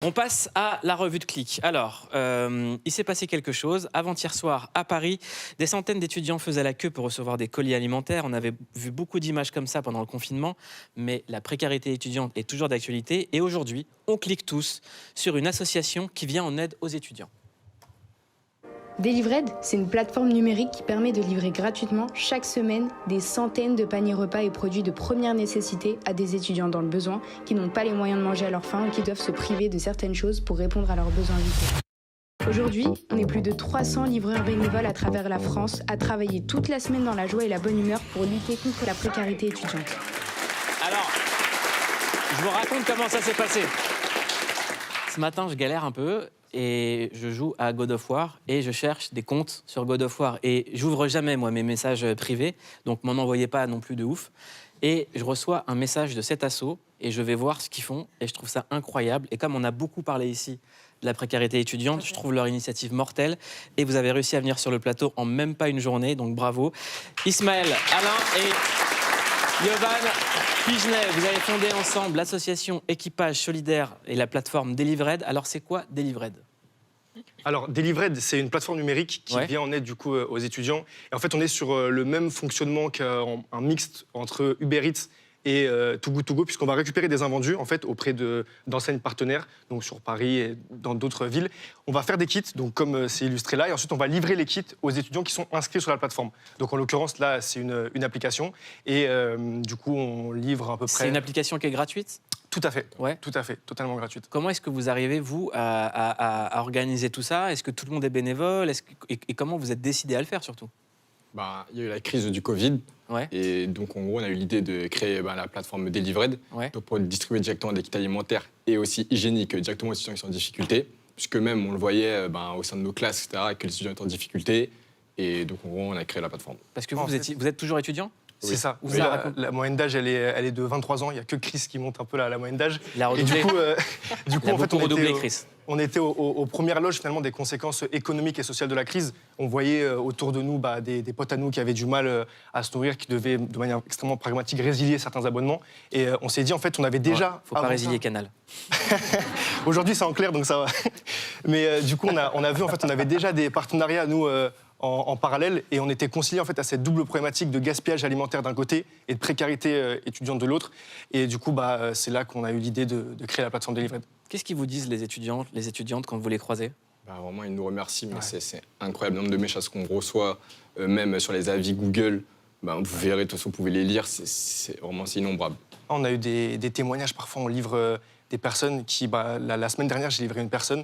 On passe à la revue de clic. Alors, il s'est passé quelque chose. Avant-hier soir, à Paris, des centaines d'étudiants faisaient la queue pour recevoir des colis alimentaires. On avait vu beaucoup d'images comme ça pendant le confinement, mais la précarité étudiante est toujours d'actualité. Et aujourd'hui, on clique tous sur une association qui vient en aide aux étudiants. Delivered, c'est une plateforme numérique qui permet de livrer gratuitement chaque semaine des centaines de paniers repas et produits de première nécessité à des étudiants dans le besoin qui n'ont pas les moyens de manger à leur faim ou qui doivent se priver de certaines choses pour répondre à leurs besoins vitaux. Aujourd'hui, on est plus de 300 livreurs bénévoles à travers la France à travailler toute la semaine dans la joie et la bonne humeur pour lutter contre la précarité étudiante. Alors, je vous raconte comment ça s'est passé. Ce matin, je galère un peu. Et je joue à God of War et je cherche des comptes sur God of War. Et j'ouvre jamais, moi, mes messages privés, donc m'en envoyez pas non plus de ouf. Et je reçois un message de cet asso et je vais voir ce qu'ils font et je trouve ça incroyable. Et comme on a beaucoup parlé ici de la précarité étudiante, je trouve leur initiative mortelle. Et vous avez réussi à venir sur le plateau en même pas une journée, donc bravo. Ismaël, Alain et Yovan Pigenet, vous avez fondé ensemble l'association Équipage Solidaire et la plateforme Delivered. Alors c'est quoi Delivered ? Alors, Delivered, c'est une plateforme numérique qui vient en aide du coup aux étudiants. Et en fait, on est sur le même fonctionnement qu'un mixte entre Uber Eats et Too Good To Go, puisqu'on va récupérer des invendus en fait auprès d'enseignes partenaires, donc sur Paris et dans d'autres villes. On va faire des kits, donc comme c'est illustré là, et ensuite on va livrer les kits aux étudiants qui sont inscrits sur la plateforme. Donc en l'occurrence là, c'est une application et du coup on livre à peu près. C'est une application qui est gratuite ? Tout à fait, ouais. Tout à fait, totalement gratuite. Comment est-ce que vous arrivez, vous, à organiser tout ça ? Est-ce que tout le monde est bénévole ? Et comment vous êtes décidé à le faire, surtout ? Il y a eu la crise du Covid, ouais. Et donc en gros, on a eu l'idée de créer la plateforme Delivered, ouais. donc pour distribuer directement des kits alimentaires et aussi hygiéniques directement aux étudiants qui sont en difficulté, puisque même on le voyait au sein de nos classes, etc., que les étudiants étaient en difficulté, et donc en gros, on a créé la plateforme. Parce que vous êtes toujours étudiant ? C'est ça. Oui. La moyenne d'âge, elle est de 23 ans. Il n'y a que Chris qui monte un peu la moyenne d'âge. Il a redoublé. Et du coup, en fait, Chris. On était aux premières loges finalement des conséquences économiques et sociales de la crise. On voyait autour de nous des potes à nous qui avaient du mal à se nourrir, qui devaient de manière extrêmement pragmatique résilier certains abonnements. Et on s'est dit en fait, on avait déjà. Faut pas résilier Canal. Aujourd'hui, c'est en clair, donc ça va. Mais du coup, on a vu en fait, on avait déjà des partenariats nous. En parallèle, et on était conciliés en fait à cette double problématique de gaspillage alimentaire d'un côté et de précarité étudiante de l'autre. Et du coup, c'est là qu'on a eu l'idée de créer la plateforme Delivered. Qu'est-ce qu'ils vous disent les étudiantes quand vous les croisez ? Vraiment, ils nous remercient, mais c'est incroyable le nombre de messages qu'on reçoit, même sur les avis Google. Vous verrez, de toute façon, vous pouvez les lire, c'est innombrable. On a eu des témoignages, parfois on livre des personnes qui, la semaine dernière, j'ai livré une personne,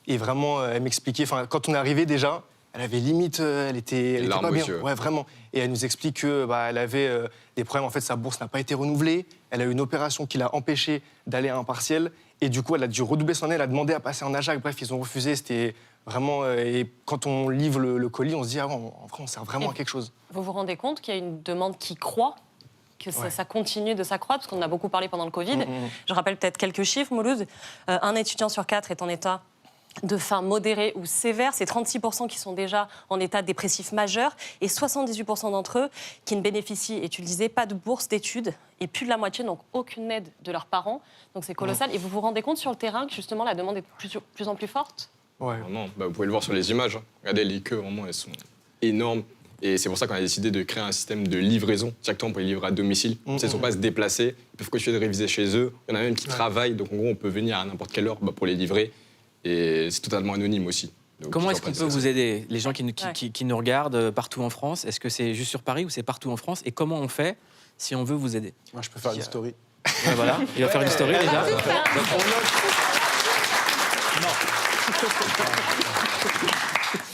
et vraiment, elle m'expliquait, quand on est arrivé déjà, elle avait limite, elle était pas bien. Ouais, vraiment. Et elle nous explique que elle avait des problèmes. En fait, sa bourse n'a pas été renouvelée. Elle a eu une opération qui l'a empêchée d'aller à un partiel. Et du coup, elle a dû redoubler son année. Elle a demandé à passer en AJAC. Bref, ils ont refusé. C'était vraiment. Et quand on livre le colis, on se dit, en vrai, on sert vraiment à quelque chose. Vous vous rendez compte qu'il y a une demande qui croît, que ça continue de s'accroître, parce qu'on en a beaucoup parlé pendant le Covid. Je rappelle peut-être quelques chiffres, Mouloud. Un étudiant sur 4 est en état de faim modérée ou sévère, c'est 36% qui sont déjà en état dépressif majeur et 78% d'entre eux qui ne bénéficient, et tu le disais, pas de bourse d'études et plus de la moitié, donc aucune aide de leurs parents. Donc c'est colossal. Et vous vous rendez compte sur le terrain que justement la demande est de plus en plus forte ? Ouais. Vraiment, vous pouvez le voir sur les images. Regardez, les queues, vraiment, elles sont énormes. Et c'est pour ça qu'on a décidé de créer un système de livraison directement pour les livrer à domicile. Ils ne sont pas se déplacer, ils peuvent continuer de réviser chez eux. Il y en a même qui travaillent, donc en gros, on peut venir à n'importe quelle heure pour les livrer. Et c'est totalement anonyme aussi. Donc, comment est-ce qu'on peut vous aider, les gens qui nous regardent partout en France ? Est-ce que c'est juste sur Paris ou c'est partout en France ? Et comment on fait si on veut vous aider ? Moi, je peux faire une story. Ouais, voilà, il va faire une story déjà.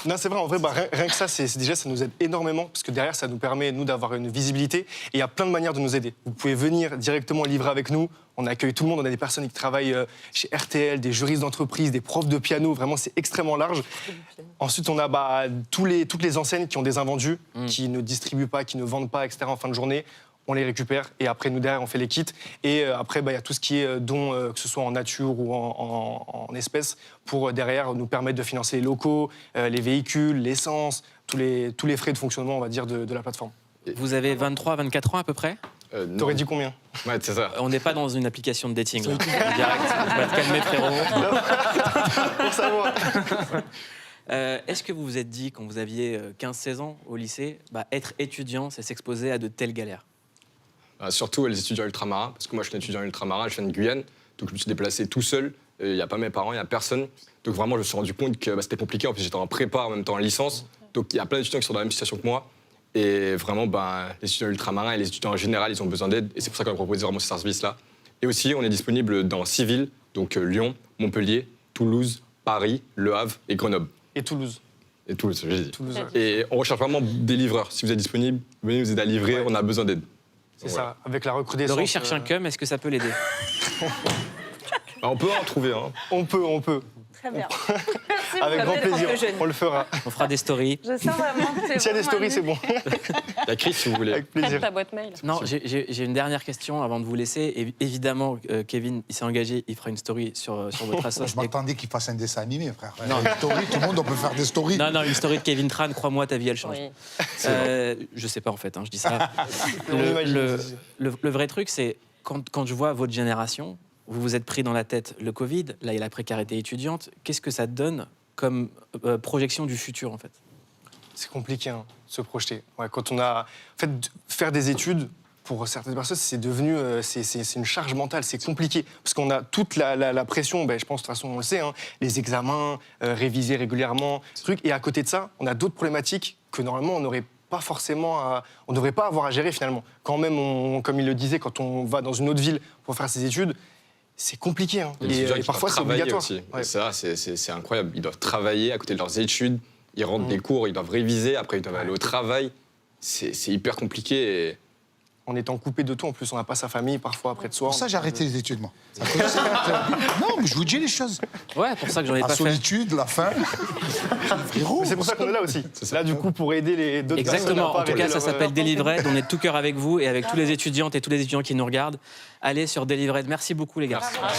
Non, c'est vrai, en vrai, rien que ça, déjà, ça nous aide énormément, parce que derrière, ça nous permet, nous, d'avoir une visibilité. Et il y a plein de manières de nous aider. Vous pouvez venir directement livrer avec nous. On accueille tout le monde. On a des personnes qui travaillent chez RTL, des juristes d'entreprise, des profs de piano. Vraiment, c'est extrêmement large. Ensuite, on a toutes les enseignes qui ont des invendus, qui ne distribuent pas, qui ne vendent pas, etc. en fin de journée. On les récupère et après, nous, derrière, on fait les kits. Et après, il y a tout ce qui est dons, que ce soit en nature ou en espèces, pour derrière nous permettre de financer les locaux, les véhicules, l'essence, tous les frais de fonctionnement, on va dire, de la plateforme. Vous avez 23, 24 ans à peu près ? Non. T'aurais dit combien? Ouais, c'est ça. On n'est pas dans une application de dating. Là. Direct. Tu vas te calmer, frérot. Pour savoir. Est-ce que vous vous êtes dit, quand vous aviez 15-16 ans au lycée, être étudiant, c'est s'exposer à de telles galères? Surtout les étudiants ultramarins, parce que moi je suis un étudiant ultramarin, je viens de Guyane, donc je me suis déplacé tout seul. Il n'y a pas mes parents, il n'y a personne. Donc vraiment, je me suis rendu compte que c'était compliqué. En plus, j'étais en prépa, en même temps en licence. Donc il y a plein d'étudiants qui sont dans la même situation que moi. Et vraiment, les étudiants ultramarins et les étudiants en général, ils ont besoin d'aide. Et c'est pour ça qu'on a proposé vraiment ce service-là. Et aussi, on est disponible dans 6 villes, donc Lyon, Montpellier, Toulouse, Paris, Le Havre et Grenoble. Et Toulouse. Et Toulouse, j'ai dit. Toulouse, ouais. Et on recherche vraiment des livreurs. Si vous êtes disponible, venez nous aider à livrer, on a besoin d'aide. C'est Voilà. ça, avec la recrudescence. Laurie cherche un cum, est-ce que ça peut l'aider? On peut en trouver, hein. On peut. Très bien. Avec grand plaisir, on le fera. On fera des stories. Je sens vraiment que c'est S'il y a des stories, c'est bon. Il y a Chris, si vous voulez. Avec Prête plaisir. ta boîte mail. Non, j'ai une dernière question avant de vous laisser. Et évidemment, Kevin, il s'est engagé, il fera une story sur votre assos. Je m'attendais qu'il fasse un dessin animé, frère. Non. Une story, tout le monde, on peut faire des stories. Non, une story de Kevin Tran, crois-moi, ta vie, elle change. Oui. Je sais pas, en fait, je dis ça. On imagine. Le vrai truc, c'est quand je vois votre génération, vous vous êtes pris dans la tête le Covid, là, il y a la précarité étudiante. Qu'est-ce que ça donne comme projection du futur, en fait? C'est compliqué, de se projeter. Ouais, quand on a... En fait, faire des études, pour certaines personnes, c'est devenu... c'est une charge mentale, c'est compliqué. Parce qu'on a toute la pression, je pense, de toute façon, on le sait, les examens, réviser régulièrement, trucs. Et à côté de ça, on a d'autres problématiques que, normalement, on n'aurait pas forcément on ne devrait pas avoir à gérer, finalement. Quand même, comme il le disait, quand on va dans une autre ville pour faire ses études, c'est compliqué. Il y a des étudiants Et qui parfois, doivent c'est travailler obligatoire. aussi. Ouais. Et ça, c'est incroyable. Ils doivent travailler à côté de leurs études. Ils rentrent des cours, ils doivent réviser. Après, ils doivent aller au travail. C'est hyper compliqué. Et... En étant coupé de tout, en plus, on n'a pas sa famille parfois après de soi. Pour ça, j'ai arrêté les études, moi. Non, mais je vous dis les choses. Ouais, pour ça que j'en ai La pas fait. solitude, la faim. Frérot. Mais c'est pour ça qu'on est là aussi. Là, du coup, pour aider les d'autres personnes. Exactement. à pas En tout cas, arrêter ça leur- s'appelle Delivered. On est de tout cœur avec vous et avec tous les étudiantes et tous les étudiants qui nous regardent. Allez sur Delivered. Merci beaucoup, les gars. Merci.